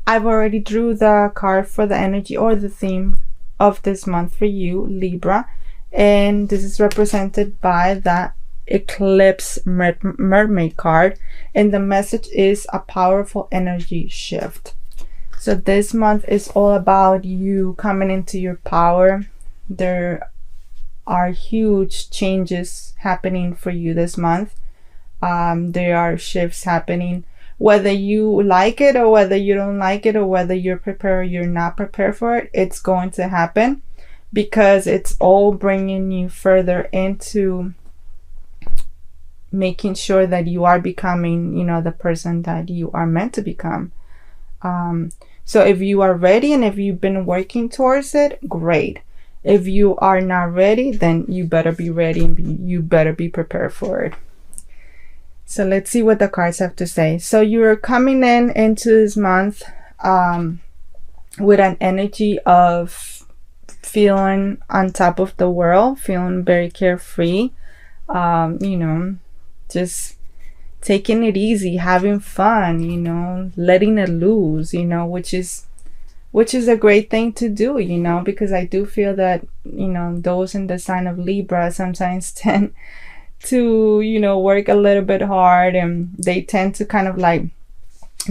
I've already drew the card for the energy or the theme of this month for you, Libra. And this is represented by the Eclipse Mermaid card. And the message is a powerful energy shift. So this month is all about you coming into your power. There are huge changes happening for you this month. There are shifts happening, whether you like it or whether you don't like it, or whether you're prepared or you're not prepared for it. It's going to happen because it's all bringing you further into making sure that you are becoming, the person that you are meant to become. So if you are ready and if you've been working towards it, great. If you are not ready, then you better be ready and you better be prepared for it. So let's see what the cards have to say. So you're coming into this month with an energy of feeling on top of the world, feeling very carefree, just taking it easy, having fun, letting it loose, which is a great thing to do, because I do feel that, those in the sign of Libra sometimes tend to, work a little bit hard, and they tend to kind of like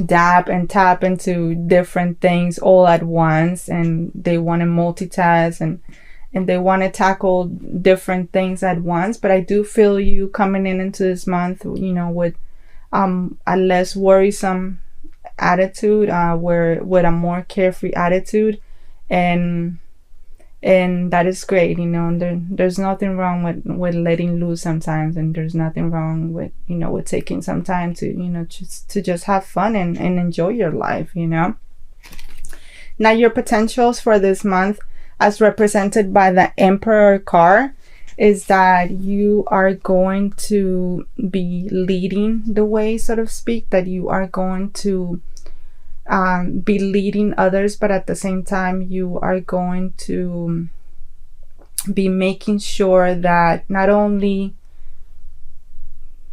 dab and tap into different things all at once, and they want to multitask and they want to tackle different things at once. But I do feel you coming into this month, with a less worrisome attitude, with a more carefree attitude, and that is great. There's nothing wrong with letting loose sometimes, and there's nothing wrong with with taking some time to just have fun and enjoy your life. Now your potentials for this month, as represented by the Emperor card, is that you are going to be leading the way, so to speak, that you are going to be leading others, but at the same time you are going to be making sure that not only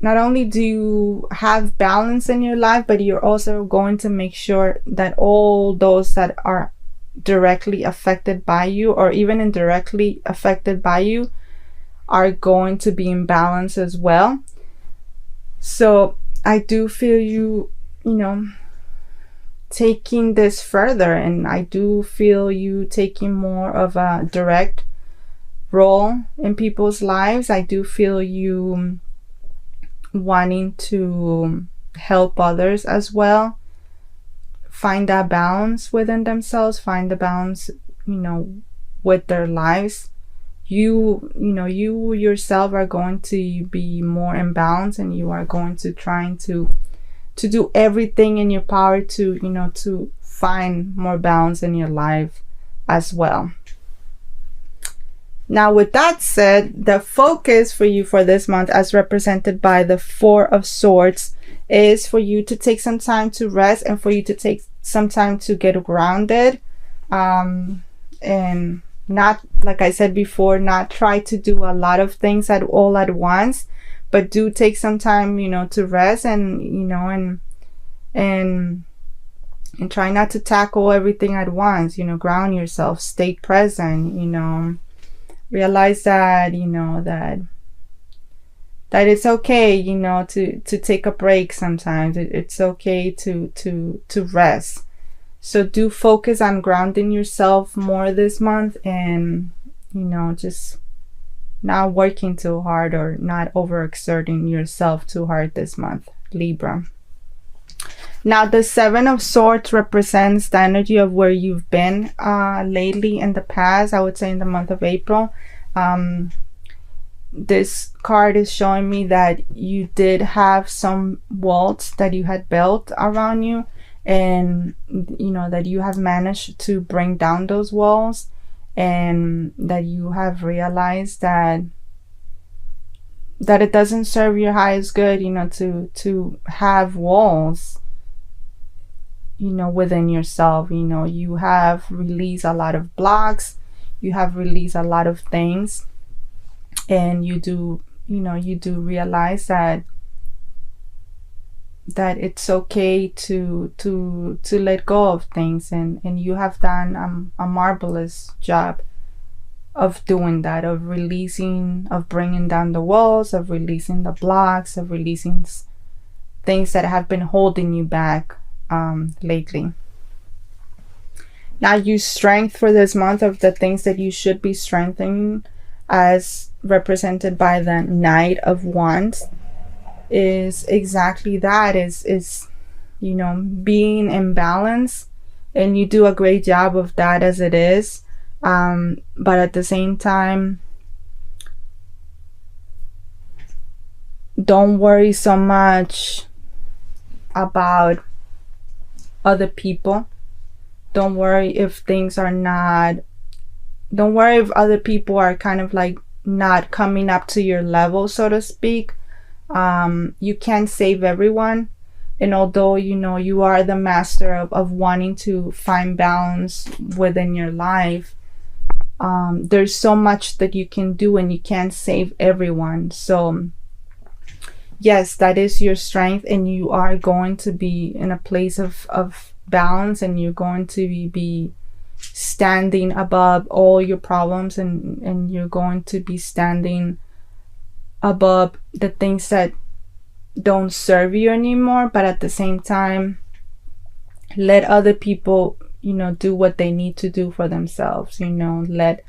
do you have balance in your life, but you're also going to make sure that all those that are directly affected by you or even indirectly affected by you are going to be in balance as well. So I do feel you taking this further, and I do feel you taking more of a direct role in people's lives. I do feel you wanting to help others as well, find that balance within themselves, find the balance with their lives. You yourself are going to be more in balance, and you are going to trying to do everything in your power to find more balance in your life as well. Now, with that said, the focus for you for this month, as represented by the Four of Swords, is for you to take some time to rest and for you to take some time to get grounded, and not, like I said before, not try to do a lot of things all at once, but do take some time, to rest and try not to tackle everything at once. Ground yourself, stay present, realize that, that it's okay, to take a break sometimes. It's okay to rest. So do focus on grounding yourself more this month, and, just not working too hard or not overexerting yourself too hard this month, Libra. Now, the Seven of Swords represents the energy of where you've been lately in the past. I would say in the month of April. This card is showing me that you did have some walls that you had built around you, and that you have managed to bring down those walls, and that you have realized that it doesn't serve your highest good, to have walls, within yourself. You have released a lot of blocks, you have released a lot of things, and you do realize that that it's okay to let go of things, and you have done a marvelous job of doing that, of releasing, of bringing down the walls, of releasing the blocks, of releasing things that have been holding you back lately. Now, your strength for this month, of the things that you should be strengthening, as represented by the Knight of Wands, is exactly that, is being in balance, and you do a great job of that as it is. But at the same time, don't worry so much about other people. Don't worry if other people are kind of like not coming up to your level, so to speak. You can't save everyone. And although, you are the master of wanting to find balance within your life, there's so much that you can do, and you can't save everyone. So yes, that is your strength, and you are going to be in a place of balance, and you're going to be standing above all your problems, and you're going to be standing above the things that don't serve you anymore. But at the same time, let other people do what they need to do for themselves. Let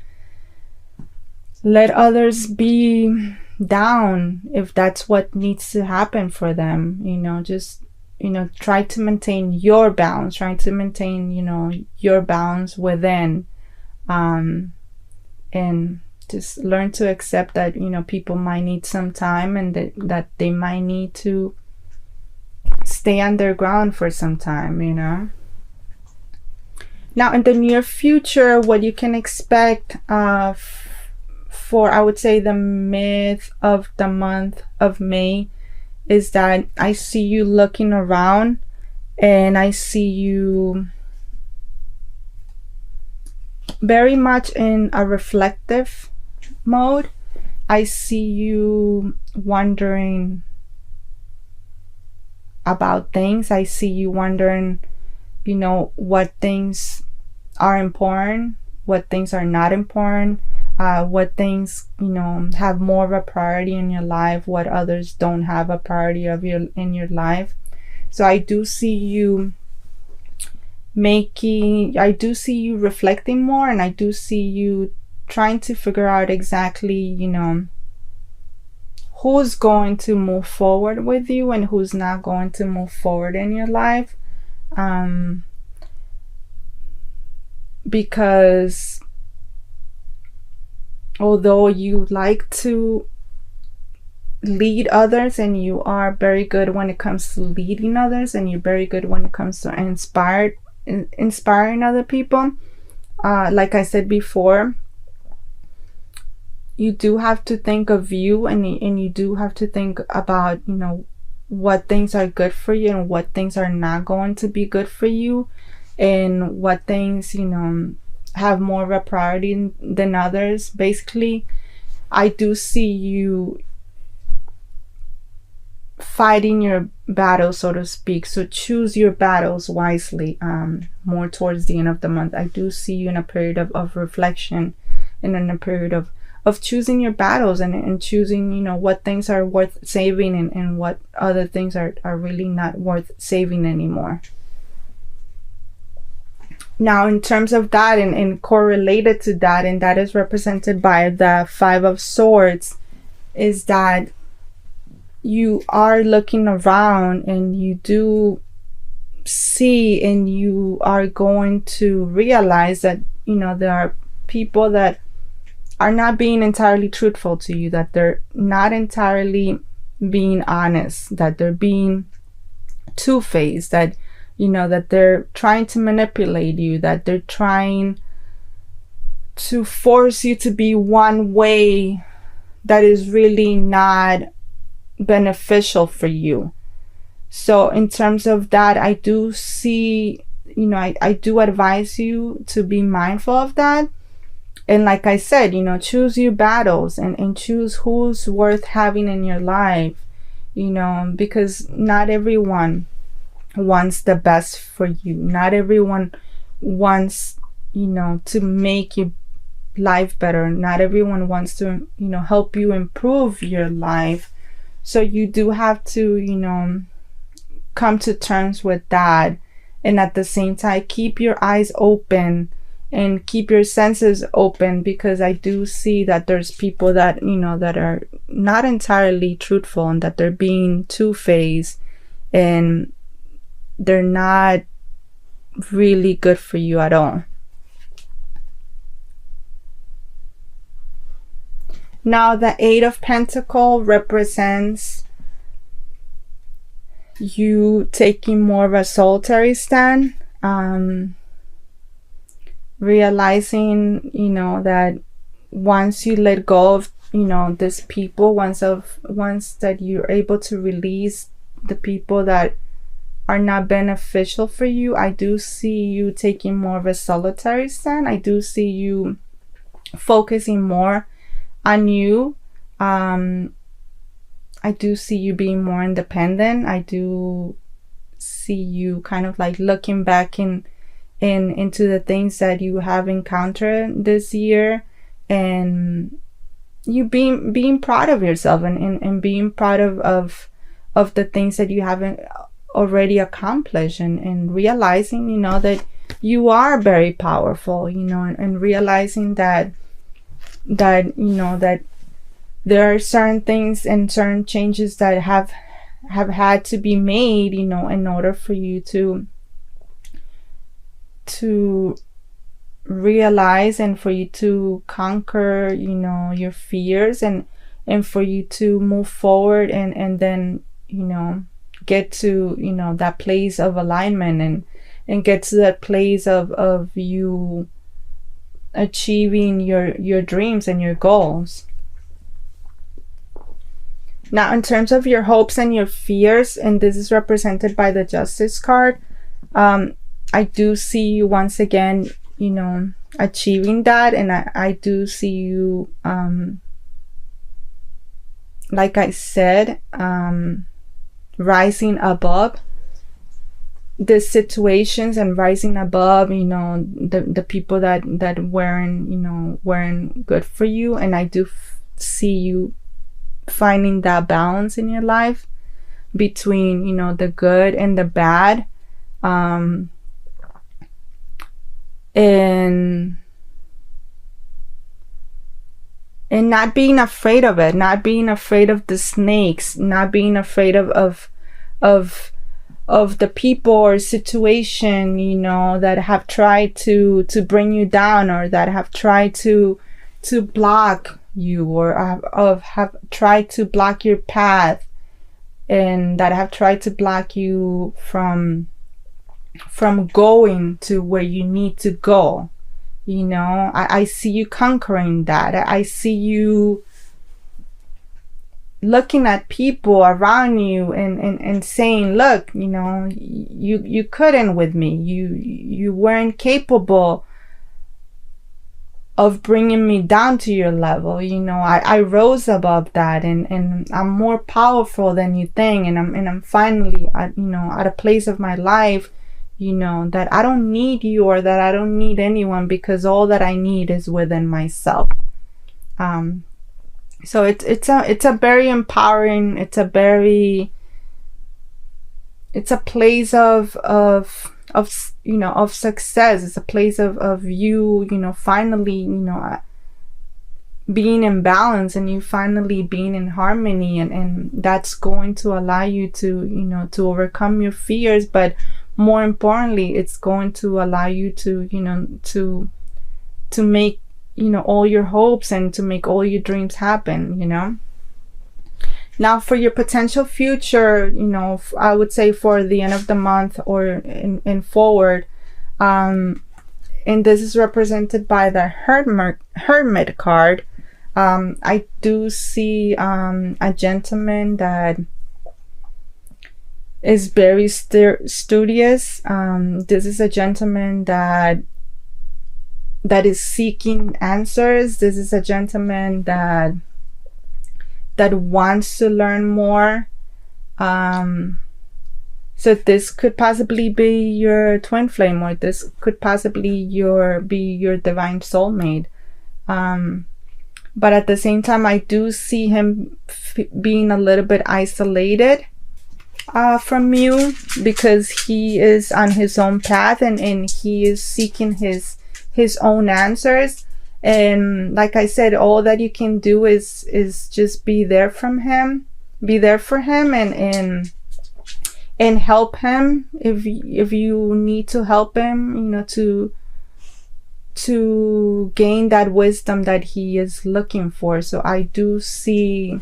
others be down if that's what needs to happen for them. Just try to maintain your balance, try to maintain your balance within, and just learn to accept that people might need some time, and that they might need to stay underground for some time. Now, in the near future, what you can expect for, I would say, the mid of the month of May, is that I see you looking around, and I see you very much in a reflective mode. I see you wondering about things. I see you wondering, what things are important, what things are not important, what things have more of a priority in your life, what others don't have a priority in your life. So I do see you reflecting more, and I do see you trying to figure out exactly who's going to move forward with you and who's not going to move forward in your life. Because although you like to lead others, and you are very good when it comes to leading others, and you're very good when it comes to inspiring other people, like I said before, you do have to think of you, and you do have to think about what things are good for you and what things are not going to be good for you, and what things have more of a priority than others. Basically, I do see you fighting your battles, so to speak. So choose your battles wisely. More towards the end of the month, I do see you in a period of reflection, and in a period of choosing your battles, and choosing what things are worth saving, and what other things are really not worth saving anymore. Now, in terms of that, and correlated to that, and that is represented by the Five of Swords, is that you are looking around, and you do see, and you are going to realize that there are people that are not being entirely truthful to you, that they're not entirely being honest, that they're being two-faced, that that they're trying to manipulate you, that they're trying to force you to be one way that is really not beneficial for you. So in terms of that, I do see, I do advise you to be mindful of that. And like I said, choose your battles, and choose who's worth having in your life. you know, because not everyone wants the best for you. Not everyone wants, you know, to make your life better. Not everyone wants to, you know, help you improve your life. So you do have to, you know, come to terms with that, and at the same time keep your eyes open and keep your senses open, because I do see that there's people that, you know, that are not entirely truthful, and that they're being two-faced, and they're not really good for you at all. Now the Eight of Pentacles represents you taking more of a solitary stand, realizing, you know, that once you let go of, you know, this people, once that you're able to release the people that are not beneficial for you, I do see you taking more of a solitary stand. I do see you focusing more on you. I do see you being more independent. I do see you kind of like looking back into the things that you have encountered this year, and you being proud of yourself, and being proud of the things that you haven't already accomplished, and realizing, you know, that you are very powerful, you know, and realizing that you know, that there are certain things and certain changes that have had to be made, you know, in order for you to realize, and for you to conquer, you know, your fears, and for you to move forward, and then, you know, get to, you know, that place of alignment, and get to that place of you achieving your dreams and your goals. Now, in terms of your hopes and your fears, and this is represented by the Justice card, I do see you once again, you know, achieving that, and I do see you, like I said, rising above the situations, and rising above, you know, the people that weren't good for you. And I do see you finding that balance in your life between, you know, the good and the bad, and not being afraid of it, not being afraid of the snakes, not being afraid of the people or situation, you know, that have tried to bring you down, or that have tried to block you, or have tried to block your path, and that have tried to block you from going to where you need to go. You know, I see you conquering that. I see you looking at people around you and saying, look, you know, you couldn't with me. You weren't capable of bringing me down to your level. You know, I rose above that, and I'm more powerful than you think, and I'm finally at, you know, at a place of my life, you know, that I don't need you, or that I don't need anyone, because all that I need is within myself. So it's a very empowering, it's a place of you know, of success. It's a place of you, you know, finally, you know, being in balance, and you finally being in harmony, and that's going to allow you to, you know, to overcome your fears, but more importantly, it's going to allow you to, you know, to make, you know, all your hopes, and to make all your dreams happen, you know. Now, for your potential future, you know, I would say for the end of the month, or in forward, and this is represented by the Hermit card. I do see a gentleman that is very studious. This is a gentleman that is seeking answers. This is a gentleman that wants to learn more. So this could possibly be your twin flame, or this could possibly be your divine soulmate. But at the same time, I do see him being a little bit isolated from you, because he is on his own path, and he is seeking his own answers. And like I said, all that you can do is just be there for him, and help him if you need to help him, you know, to gain that wisdom that he is looking for. So I do see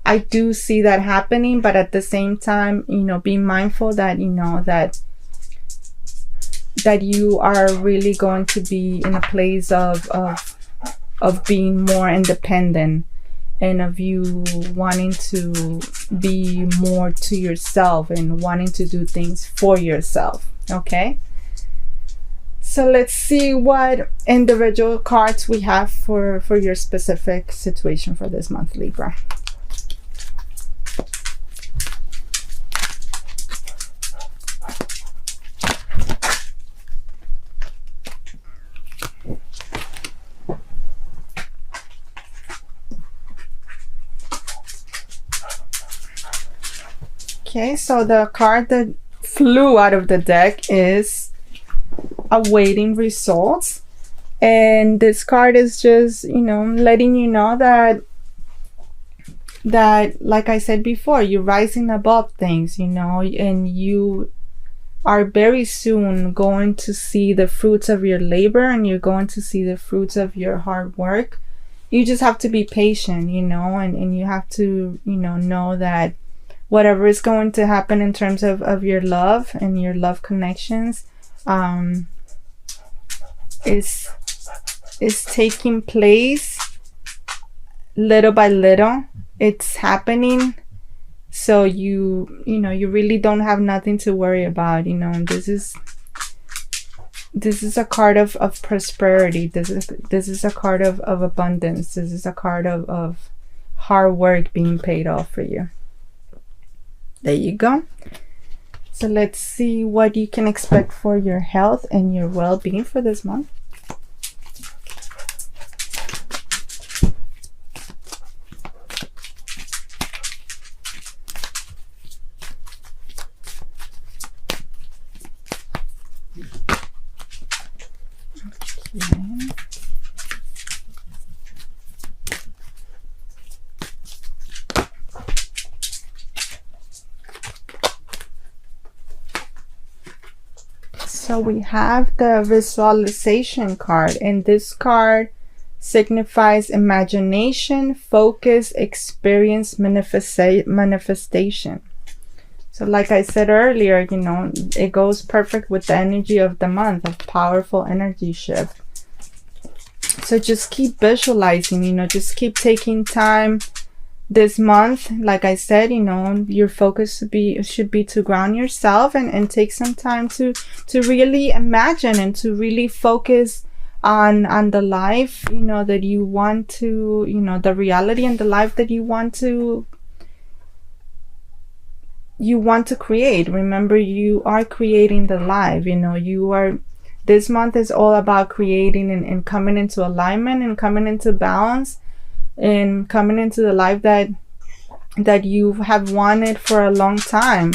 that happening, but at the same time, you know, be mindful that, you know, that you are really going to be in a place of being more independent, and of you wanting to be more to yourself and wanting to do things for yourself. Okay, so let's see what individual cards we have for your specific situation for this month, Libra. Okay, so the card that flew out of the deck is awaiting results. And this card is just, you know, letting you know that like I said before, you're rising above things, you know, and you are very soon going to see the fruits of your labor, and you're going to see the fruits of your hard work. You just have to be patient, you know, and you have to, you know that whatever is going to happen in terms of your love and your love connections is taking place little by little. It's happening, so you know, you really don't have nothing to worry about, you know. This is a card of prosperity. This is a card of abundance. This is a card of hard work being paid off for you. There you go. So let's see what you can expect for your health and your well-being for this month. Okay. So we have the visualization card, and this card signifies imagination, focus, experience, manifestation. So like I said earlier, you know, it goes perfect with the energy of the month, of powerful energy shift. So just keep visualizing, you know, just keep taking time this month. Like I said, you know, your focus should be to ground yourself and take some time to really imagine and to really focus on the life, you know, that you want to, you know, the reality and the life that you want to create. Remember, you are creating the life, you know. This month is all about creating and coming into alignment and coming into balance and coming into the life that you have wanted for a long time.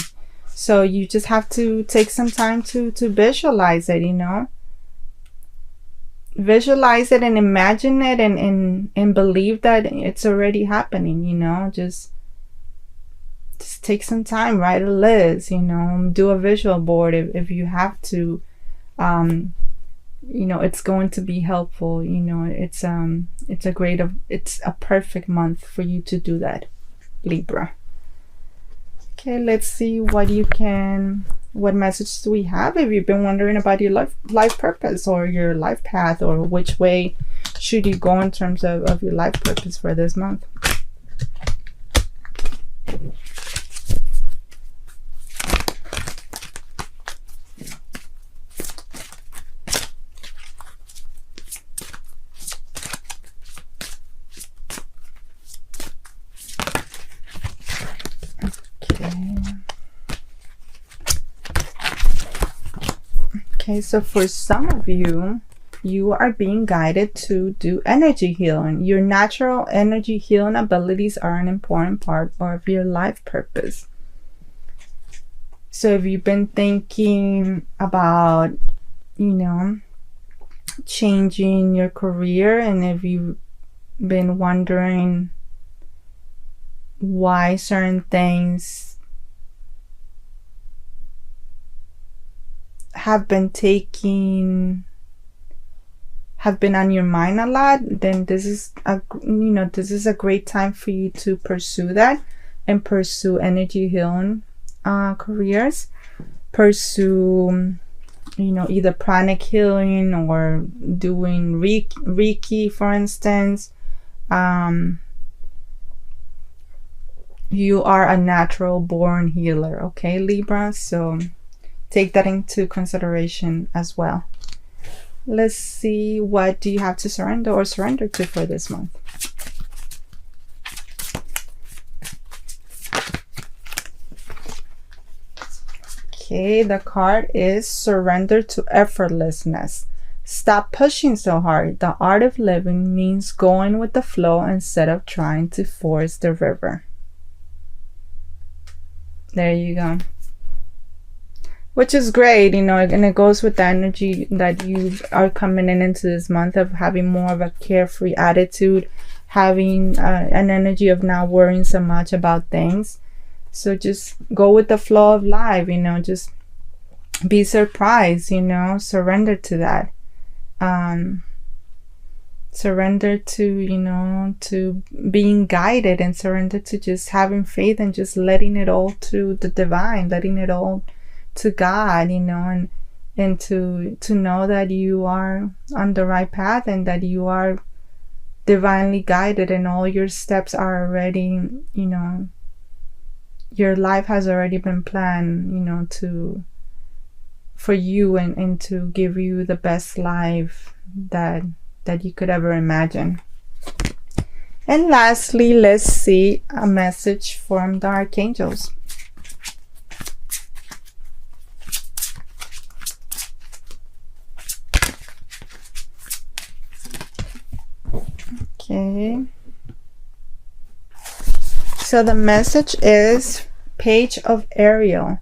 So you just have to take some time to visualize it, you know. Visualize it and imagine it and believe that it's already happening, you know. Just take some time, write a list, you know, do a visual board if you have to. You know, it's going to be helpful, you know. It's a perfect month for you to do that, Libra. Okay, let's see what message do we have. If you've been wondering about your life purpose or your life path, or which way should you go in terms of your life purpose for this month. Okay. Okay, so for some of you, you are being guided to do energy healing. Your natural energy healing abilities are an important part of your life purpose. So if you've been thinking about, changing your career, and if you've been wondering why certain things have been on your mind a lot, then this is a great time for you to pursue that and pursue energy healing careers. Pursue either pranic healing or doing Reiki, for instance. You are a natural born healer, okay, Libra? So take that into consideration as well. Let's see, what do you have to surrender to for this month? Okay, the card is surrender to effortlessness. Stop pushing so hard. The art of living means going with the flow instead of trying to force the river. There you go. Which is great, and it goes with the energy that you are coming into this month of having more of a carefree attitude, having an energy of not worrying so much about things. So just go with the flow of life, just be surprised, surrender to that. Surrender to being guided, and surrender to just having faith and just letting it all to the divine, letting it all to God, and to know that you are on the right path and that you are divinely guided and all your steps are already, your life has already been planned, for you and to give you the best life that you could ever imagine. And lastly, let's see a message from the archangels. Okay, so the message is Page of Ariel.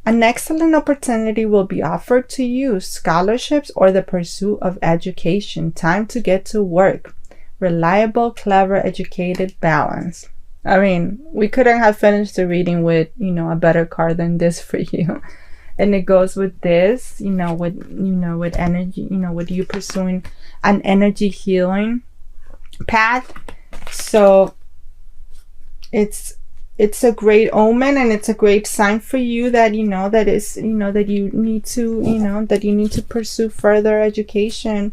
An excellent opportunity will be offered to you, scholarships or the pursuit of education. Time to get to work. Reliable, clever, educated, balance. I mean, we couldn't have finished the reading with, a better card than this for you. And it goes with this, with energy, with you pursuing an energy healing path. So it's a great omen, and it's a great sign for you that that you need to pursue further education,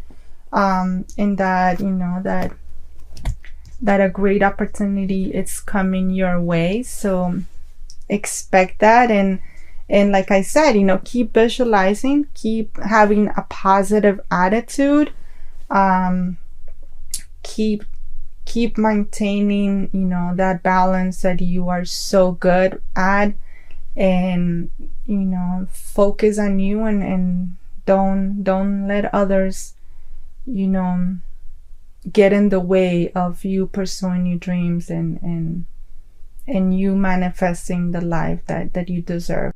and that a great opportunity is coming your way. So expect that, and like I said, keep visualizing, keep having a positive attitude, keep maintaining that balance that you are so good at, and focus on you, and don't let others get in the way of you pursuing your dreams and you manifesting the life that you deserve.